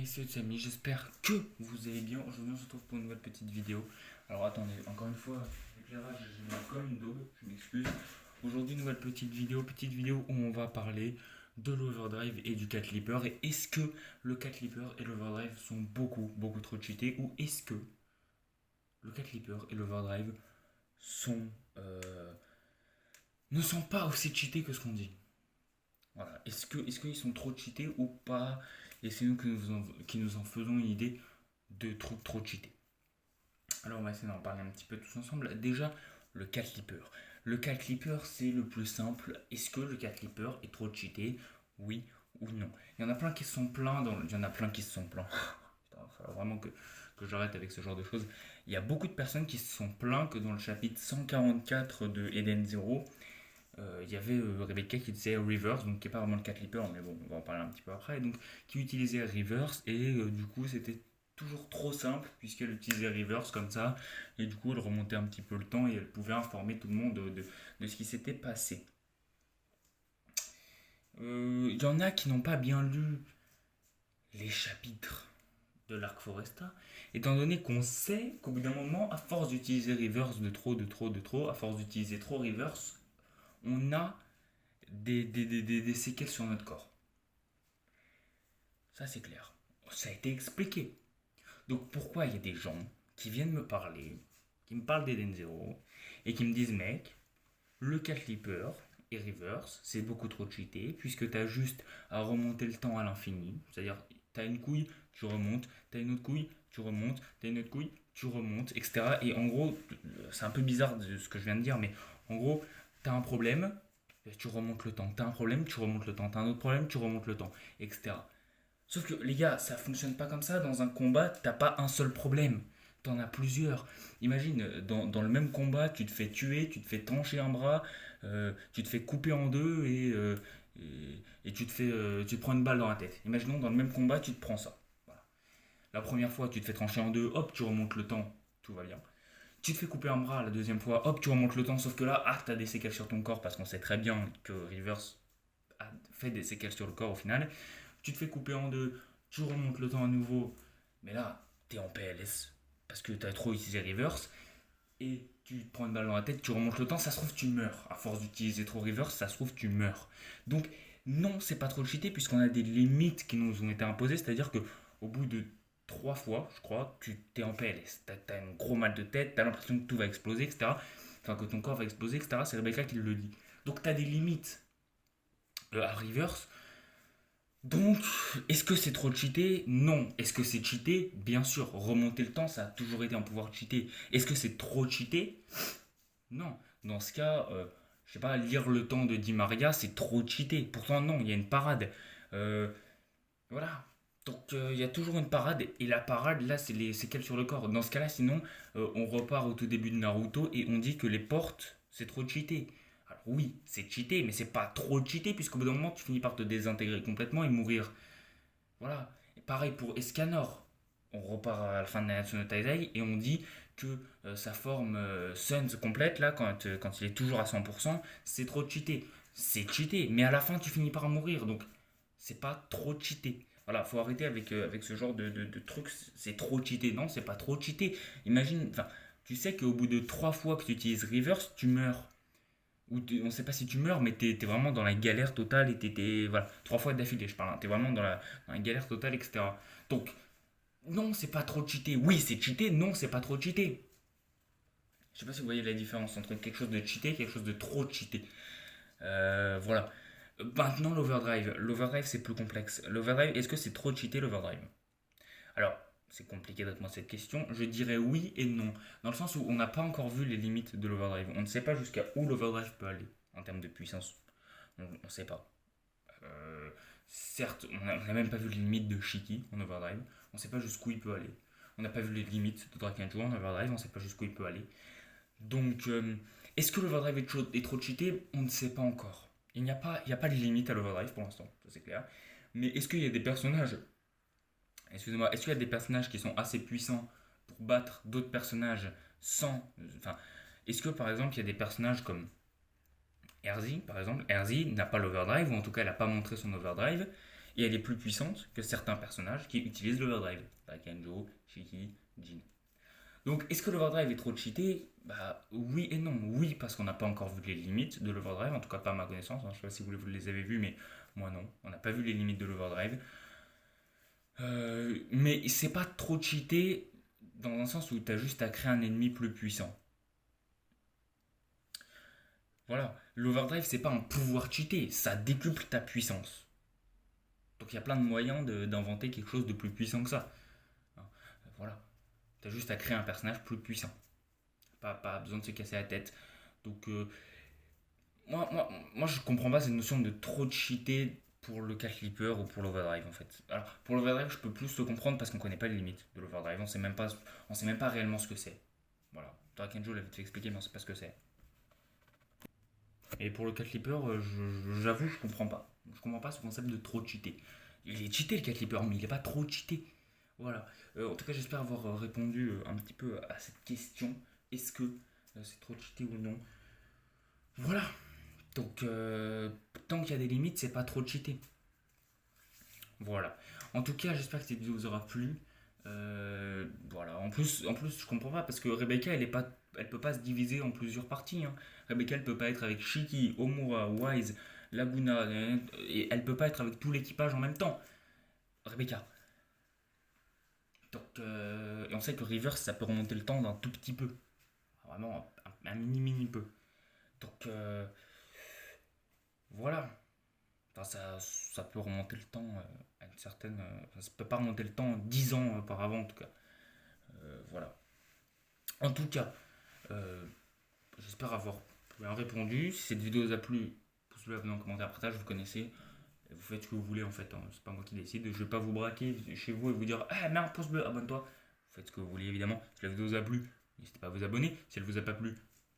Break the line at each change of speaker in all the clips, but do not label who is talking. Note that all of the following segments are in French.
Salut les amis, j'espère que vous allez bien. Aujourd'hui on se retrouve pour une nouvelle petite vidéo. Alors attendez, encore une fois, l'éclairage j'ai mis comme une daube, je m'excuse. Aujourd'hui une nouvelle petite vidéo où on va parler de l'overdrive et du cat leaper. Et est-ce que le cat leaper et l'overdrive sont beaucoup trop cheatés, ou est-ce que le cat leaper et l'overdrive sont, ne sont pas aussi cheatés que ce qu'on dit? Voilà. Est-ce qu'ils sont trop cheatés ou pas? Et c'est nous qui nous en faisons une idée de trop cheatés. Alors on va essayer d'en parler un petit peu tous ensemble. Déjà, le cat leaper. Le cat leaper, c'est le plus simple. Est-ce que le cat leaper est trop cheaté? Oui ou non? Il y en a plein qui se sont plaints. Il y en a plein qui se sont plaints. Putain, il va falloir vraiment que j'arrête avec ce genre de choses. Il y a beaucoup de personnes qui se sont plaints que dans le chapitre 144 de Eden Zero, il y avait Rebecca qui disait reverse, donc qui n'est pas vraiment le cat leaper, mais bon, on va en parler un petit peu après, donc qui utilisait reverse, et du coup c'était toujours trop simple puisqu'elle utilisait reverse comme ça, et du coup elle remontait un petit peu le temps et elle pouvait informer tout le monde de ce qui s'était passé. Il y en a qui n'ont pas bien lu les chapitres de l'Arc Foresta, étant donné qu'on sait qu'au bout d'un moment, à force d'utiliser reverse de trop, à force d'utiliser trop reverse, on a des séquelles sur notre corps. Ça, c'est clair. Ça a été expliqué. Donc, pourquoi il y a des gens qui viennent me parler, qui me parlent d'Eden Zero, et qui me disent, mec, le cat leaper et reverse, c'est beaucoup trop cheaté, puisque tu as juste à remonter le temps à l'infini. C'est-à-dire, tu as une couille, tu remontes, tu as une autre couille, tu remontes, tu as une autre couille, tu remontes, etc. Et en gros, c'est un peu bizarre de ce que je viens de dire, mais en gros, tu as un problème, tu remontes le temps. Tu as un problème, tu remontes le temps. Tu as un autre problème, tu remontes le temps, etc. Sauf que les gars, ça fonctionne pas comme ça. Dans un combat, t'as pas un seul problème. T'en as plusieurs. Imagine, dans le même combat, tu te fais tuer, tu te fais trancher un bras, tu te fais couper en deux et tu te prends une balle dans la tête. Imaginons, dans le même combat, tu te prends ça. Voilà. La première fois, tu te fais trancher en deux, hop, tu remontes le temps, tout va bien. Tu te fais couper un bras la deuxième fois, hop, tu remontes le temps, sauf que là, t'as des séquelles sur ton corps parce qu'on sait très bien que Rivers a fait des séquelles sur le corps au final. Tu te fais couper en deux, tu remontes le temps à nouveau, mais là, t'es en PLS parce que t'as trop utilisé reverse et tu te prends une balle dans la tête, tu remontes le temps, ça se trouve tu meurs. À force d'utiliser trop reverse, ça se trouve tu meurs. Donc non, c'est pas trop cheaté puisqu'on a des limites qui nous ont été imposées, c'est-à-dire que au bout de trois fois, je crois, tu t'es en PLS. T'as un gros mal de tête, t'as l'impression que tout va exploser, etc. Enfin, que ton corps va exploser, etc. C'est Rebecca qui le dit. Donc t'as des limites à reverse. Donc, est-ce que c'est trop cheaté? Non. Est-ce que c'est cheaté? Bien sûr. Remonter le temps, ça a toujours été un pouvoir cheaté. Est-ce que c'est trop cheaté? Non. Dans ce cas, je sais pas, lire le temps de Di Maria, c'est trop cheaté. Pourtant, non, il y a une parade. Euh, voilà. Donc, il y a toujours une parade. Et la parade, là, c'est les séquelles sur le corps. Dans ce cas-là, sinon, on repart au tout début de Naruto et on dit que les portes, c'est trop cheaté. Alors oui, c'est cheaté, mais c'est pas trop cheaté, puisqu'au bout d'un moment, tu finis par te désintégrer complètement et mourir. Voilà. Et pareil pour Escanor. On repart à la fin de Nanatsu no Taizai et on dit que sa forme Suns complète, là, quand il est toujours à 100%, c'est trop cheaté. C'est cheaté, mais à la fin, tu finis par mourir. Donc, c'est pas trop cheaté. Voilà, faut arrêter avec ce genre de trucs. C'est trop cheaté. Non, c'est pas trop cheaté. Imagine, enfin, tu sais qu'au bout de trois fois que tu utilises Reverse, tu meurs. On sait pas si tu meurs, mais t'es vraiment dans la galère totale et voilà, trois fois d'affilée, je parle, hein. T'es vraiment dans la galère totale, etc. Donc, non, c'est pas trop cheaté. Oui, c'est cheaté, non, c'est pas trop cheaté. Je sais pas si vous voyez la différence entre quelque chose de cheaté et quelque chose de trop cheaté. Voilà. Maintenant, l'overdrive. L'overdrive, c'est plus complexe. L'overdrive, est-ce que c'est trop cheaté l'overdrive? Alors, c'est compliqué de répondre à cette question. Je dirais oui et non. Dans le sens où on n'a pas encore vu les limites de l'overdrive. On ne sait pas jusqu'à où l'overdrive peut aller en termes de puissance. On ne sait pas. Certes, on n'a même pas vu les limites de Shiki en overdrive. On ne sait pas jusqu'où il peut aller. On n'a pas vu les limites de Drakenjo en overdrive. On ne sait pas jusqu'où il peut aller. Donc, est-ce que l'overdrive est trop cheaté? On ne sait pas encore. Il n'y a pas de limite à l'overdrive pour l'instant, ça c'est clair. Mais est-ce qu'il y a des personnages, excusez-moi, est-ce qu'il y a des personnages qui sont assez puissants pour battre d'autres personnages sans. Enfin, est-ce que par exemple il y a des personnages comme Erzi, par exemple? Erzi n'a pas l'overdrive, ou en tout cas elle n'a pas montré son overdrive. Et elle est plus puissante que certains personnages qui utilisent l'overdrive. Kenjo, Shiki, Jin. Donc, est-ce que l'overdrive est trop cheaté? Bah oui et non. Oui, parce qu'on n'a pas encore vu les limites de l'overdrive, en tout cas pas à ma connaissance. Je ne sais pas si vous les avez vues, mais moi non. On n'a pas vu les limites de l'overdrive. Mais c'est pas trop cheaté dans un sens où tu as juste à créer un ennemi plus puissant. Voilà. L'overdrive, c'est pas un pouvoir cheaté, ça décuple ta puissance. Donc il y a plein de moyens d'inventer quelque chose de plus puissant que ça. Voilà. Tu as juste à créer un personnage plus puissant. Pas besoin de se casser la tête. Donc, moi, je comprends pas cette notion de trop cheater pour le Cat Leaper ou pour l'overdrive en fait. Alors, pour l'overdrive, je peux plus le comprendre parce qu'on connaît pas les limites de l'overdrive. On sait même pas réellement ce que c'est. Voilà. Toi, Kenjo l'avait fait expliquer, mais on sait pas ce que c'est. Et pour le Cat Leaper, j'avoue, je comprends pas. Je comprends pas ce concept de trop cheater. Il est cheaté le Cat Leaper, mais il est pas trop cheaté. Voilà. En tout cas, j'espère avoir répondu un petit peu à cette question. Est-ce que c'est trop cheaté ou non? Voilà. Donc, tant qu'il y a des limites, c'est pas trop cheaté. Voilà. En tout cas, j'espère que cette vidéo vous aura plu. Voilà. En plus, je comprends pas parce que Rebecca, elle peut pas se diviser en plusieurs parties, hein. Rebecca, elle peut pas être avec Shiki, Omura, Wise, Laguna, et elle peut pas être avec tout l'équipage en même temps. Rebecca. Donc, et on sait que Reverse, ça peut remonter le temps d'un tout petit peu. Vraiment, un mini peu. Donc, voilà. Enfin, ça peut remonter le temps à une certaine. Enfin, ça peut pas remonter le temps 10 ans auparavant, en tout cas. Voilà. En tout cas, euh, j'espère avoir bien répondu. Si cette vidéo vous a plu, pouce bleu, abonnez en commentaire, partage, vous connaissez. Vous faites ce que vous voulez en fait, hein. C'est pas moi qui décide. Je vais pas vous braquer chez vous et vous dire ah merde, pouce bleu, abonne-toi. Vous faites ce que vous voulez évidemment. Si la vidéo vous a plu, n'hésitez pas à vous abonner. Si elle vous a pas plu,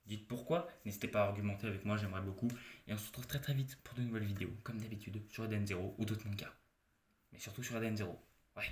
dites pourquoi. N'hésitez pas à argumenter avec moi, j'aimerais beaucoup. Et on se retrouve très très vite pour de nouvelles vidéos, comme d'habitude, sur Eden Zero ou d'autres mangas. Mais surtout sur Eden Zero. Ouais.